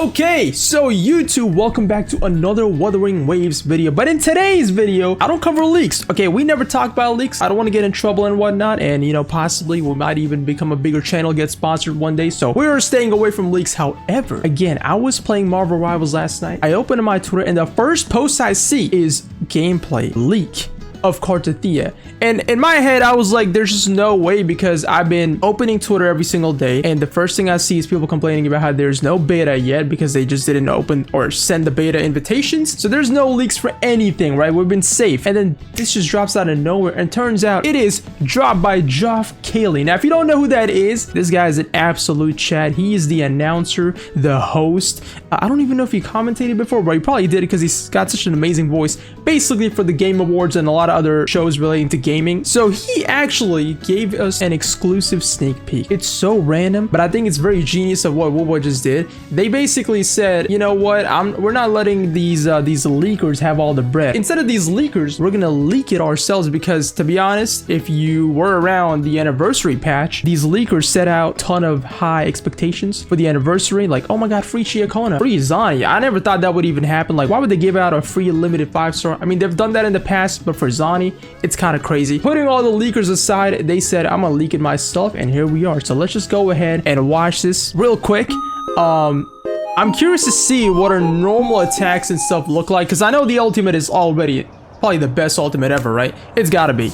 Okay, so YouTube, welcome back to another Wuthering Waves video. But in today's video, I don't cover leaks. Okay, we never talk about leaks. I don't want to get in trouble and whatnot. And, you know, possibly we might even become a bigger channel, get sponsored one day. So we are staying away from leaks. However, again, I was playing Marvel Rivals last night. I opened my Twitter and the first post I see is gameplay leak of Cartethyia. And in my head, I was like, there's just no way, because I've been opening Twitter every single day, and the first thing I see is people complaining about how there's no beta yet because they just didn't open or send the beta invitations. So there's no leaks for anything, right? We've been safe. And then this just drops out of nowhere, and turns out it is dropped by Geoff Keighley. Now, if you don't know who that is, this guy is an absolute Chad. He is the announcer, the host. I don't even know if he commentated before, but he probably did it because he's got such an amazing voice, basically for the Game Awards and a lot of other shows relating to gaming. So he actually gave us an exclusive sneak peek. It's so random, but I think it's very genius of what Wuthering just did. They basically said, you know what, we're not letting these leakers have all the bread. Instead of these leakers, we're gonna leak it ourselves, because to be honest, if you were around the anniversary patch, these leakers set out a ton of high expectations for the anniversary, like, oh my god, free Chiacona, free Zani. I never thought that would even happen. Like, why would they give out a free limited 5-star? I mean, they've done that in the past, but for Zani, it's kind of crazy. Putting all the leakers aside, they said, I'm gonna leak it myself, and here we are. So let's just go ahead and watch this real quick. I'm curious to see what our normal attacks and stuff look like, because I know the ultimate is already probably the best ultimate ever, right? It's gotta be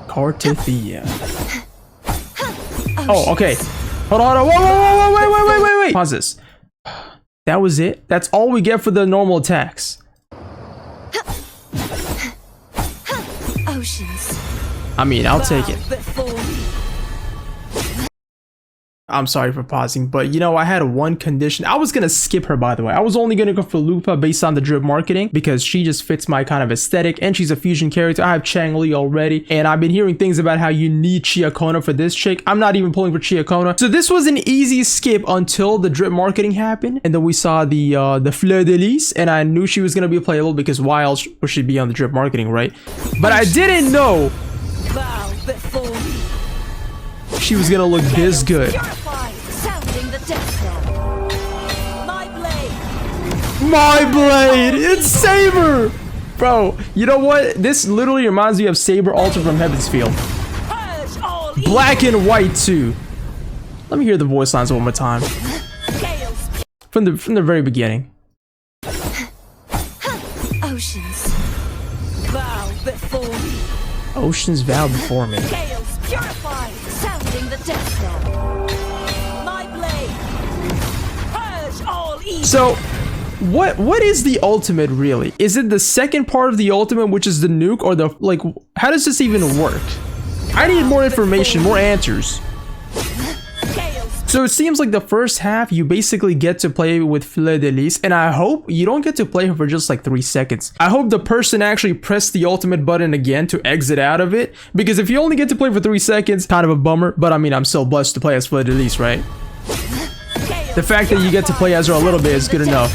Cartethyia. Oh, okay. Hold on, whoa, wait. Pause this. That was it? That's all we get for the normal attacks. I mean, I'll take it. I'm sorry for pausing, but you know, I had one condition. I was gonna skip her, by the way. I was only gonna go for Lupa based on the drip marketing, because she just fits my kind of aesthetic, and she's a fusion character. I have Chang-Li already, and I've been hearing things about how you need Chiacona for this chick. I'm not even pulling for Chiacona. So this was an easy skip until the drip marketing happened, and then we saw the Fleur de Lis, and I knew she was gonna be playable, because why else would she be on the drip marketing, right? But I didn't know she was gonna look this good. My blade! It's Saber! Bro, you know what? This literally reminds me of Saber Alter from Heaven's Field. Black and white too. Let me hear the voice lines one more time. From the very beginning. Oceans bow before me. Oceans bow before me. Chaos purified, sounding the death knell. My blade, purge all evil. So, what is the ultimate really? Is it the second part of the ultimate, which is the nuke, or the, like, how does this even work? I need more information, more answers. So it seems like the first half, you basically get to play with Fleur de Lis, and I hope you don't get to play her for just like 3 seconds. I hope the person actually pressed the ultimate button again to exit out of it, because if you only get to play for 3 seconds, kind of a bummer, but I mean, I'm still blessed to play as Fleur de Lis, right? The fact that you get to play as her a little bit is good enough.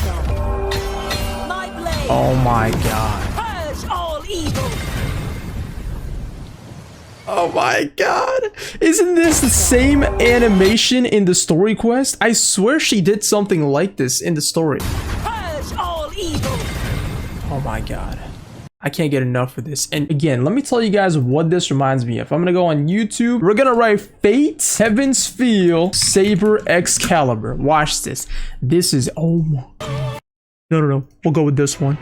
Oh my god. Oh my god. Isn't this the same animation in the story quest? I swear she did something like this in the story. Oh my god. I can't get enough of this. And again, let me tell you guys what this reminds me of. I'm gonna go on YouTube. We're gonna write Fate, Heaven's Field, Saber Excalibur. Watch this. This is, oh my. No. We'll go with this one.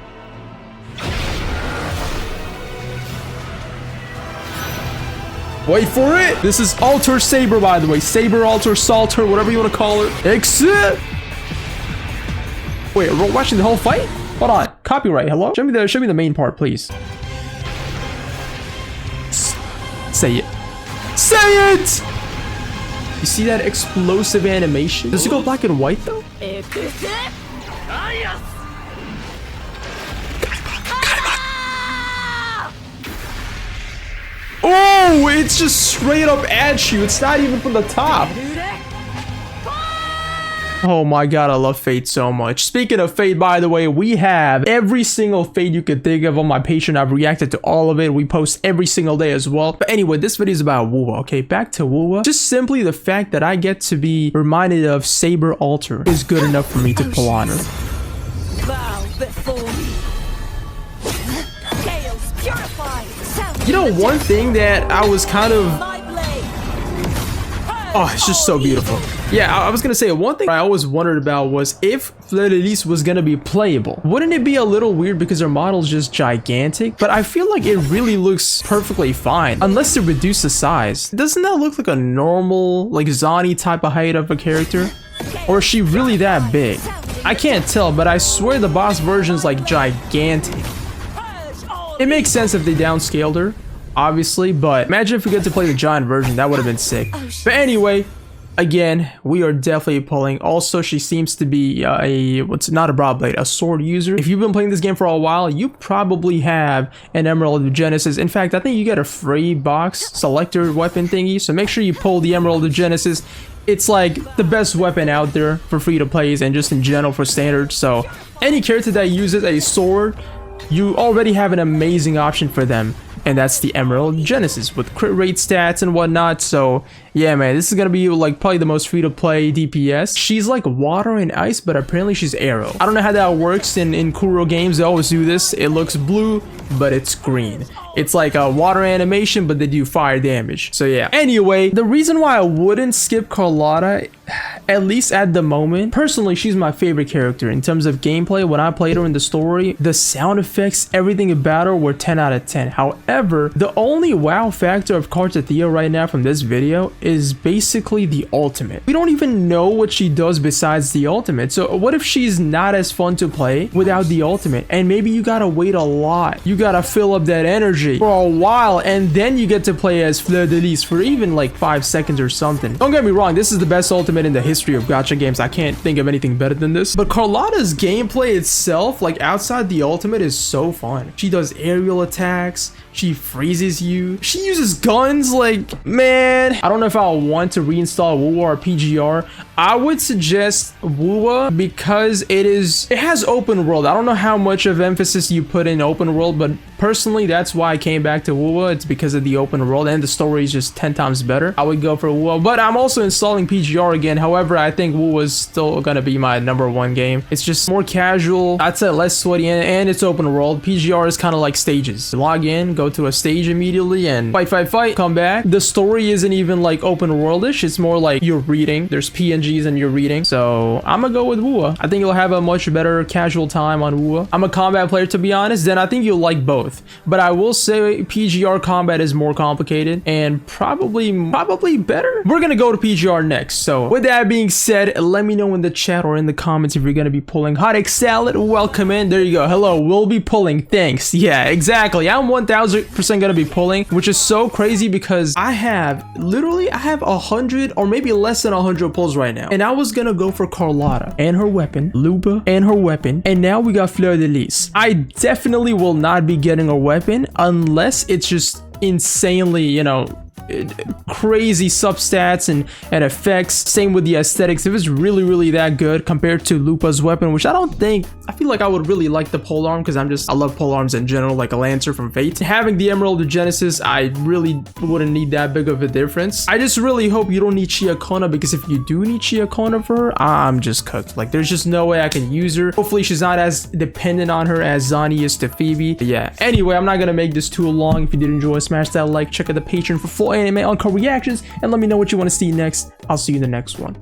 Wait for it. This is Alter Saber, by the way. Saber, Alter, Salter, whatever you want to call it. Exit. Wait, we're watching the whole fight? Hold on. Copyright. Hello? Show me the main part, please. Say it. Say it! You see that explosive animation? Does it go black and white though? Oh, it's just straight up at you. It's not even from the top. Oh my god, I love Fate so much. Speaking of Fate, by the way, we have every single Fate you could think of on my Patreon. I've reacted to all of it. We post every single day as well. But anyway, this video is about Wuwa, okay? Back to Wuwa. Just simply the fact that I get to be reminded of Saber Altar is good enough for me to pull on her. Bow before me. Chaos purified. Sounding You know, the one death thing that I was kind of... my blade. Oh, it's just so beautiful. Yeah, I was gonna say, one thing I always wondered about was if Fleur-de-Lis was gonna be playable. Wouldn't it be a little weird because her model's just gigantic? But I feel like it really looks perfectly fine, unless they reduce the size. Doesn't that look like a normal, like Zani type of height of a character? Or is she really that big? I can't tell, but I swear the boss version's like gigantic. It makes sense if they downscaled her, obviously, but imagine if we get to play the giant version. That would have been sick. But anyway, again, we are definitely pulling. Also, she seems to be not a broad blade, a sword user. If you've been playing this game for a while, you probably have an Emerald of Genesis. In fact, I think you get a free box selector weapon thingy, so make sure you pull the Emerald of Genesis. It's like the best weapon out there for free to plays and just in general for standard. So any character that uses a sword, you already have an amazing option for them, and that's the Emerald Genesis with crit rate stats and whatnot. So yeah, man, this is gonna be like probably the most free to play DPS. She's like water and ice, but apparently she's arrow. I don't know how that works in Kuro games. They always do this. It looks blue, but it's green. It's like a water animation, but they do fire damage. So yeah. Anyway, the reason why I wouldn't skip Carlotta, at least at the moment, personally, she's my favorite character in terms of gameplay. When I played her in the story, the sound effects, everything about her were 10 out of 10. However, the only wow factor of Cartethyia right now from this video is basically the ultimate. We don't even know what she does besides the ultimate. So what if she's not as fun to play without the ultimate? And maybe you gotta wait a lot. You gotta fill up that energy for a while, and then you get to play as Fleur-de-Lis for even like 5 seconds or something. Don't get me wrong, this is the best ultimate in the history of gacha games. I can't think of anything better than this. But Carlotta's gameplay itself, like outside the ultimate, is so fun. She does aerial attacks. She freezes you. She uses guns. Like, man, I don't know if I want to reinstall Wuwa or PGR. I would suggest Wuwa because it has open world. I don't know how much of emphasis you put in open world, but personally, that's why I came back to Wuwa. It's because of the open world, and the story is just 10 times better. I would go for Wuwa, but I'm also installing PGR again. However, I think Wuwa is still gonna be my #1 game. It's just more casual. I'd say less sweaty, and it's open world. PGR is kind of like stages. Log in, go to a stage immediately, and fight, come back. The story isn't even like open worldish. It's more like you're reading. There's PNGs and you're reading. So I'm gonna go with Wuwa. I think you'll have a much better casual time on Wuwa. I'm a combat player, to be honest. Then I think you'll like both. But I will say PGR combat is more complicated and probably better. We're gonna go to PGR next. So with that being said, let me know in the chat or in the comments if you're gonna be pulling Hot Egg Salad. Welcome in. There you go. Hello, we'll be pulling. Thanks. Yeah, exactly. I'm 1000% gonna be pulling, which is so crazy because I have 100 or maybe less than 100 pulls right now. And I was gonna go for Carlotta and her weapon, Luba and her weapon, and now we got Fleur-de-Lis. I definitely will not be getting a weapon unless it's just insanely, you know, crazy substats and effects. Same with the aesthetics. If it's really that good compared to Lupa's weapon, which I feel like I would really like the polearm because I love polearms in general, like a Lancer from Fate. Having the Emerald of Genesis, I really wouldn't need that big of a difference. I just really hope you don't need Chiakona, because if you do need Chiakona for her, I'm just cooked. Like, there's just no way I can use her. Hopefully she's not as dependent on her as Zani is to Phoebe. But yeah, anyway, I'm not gonna make this too long. If you did enjoy, smash that like, check out the Patreon for full anime encore reactions, and let me know what you want to see next. I'll see you in the next one.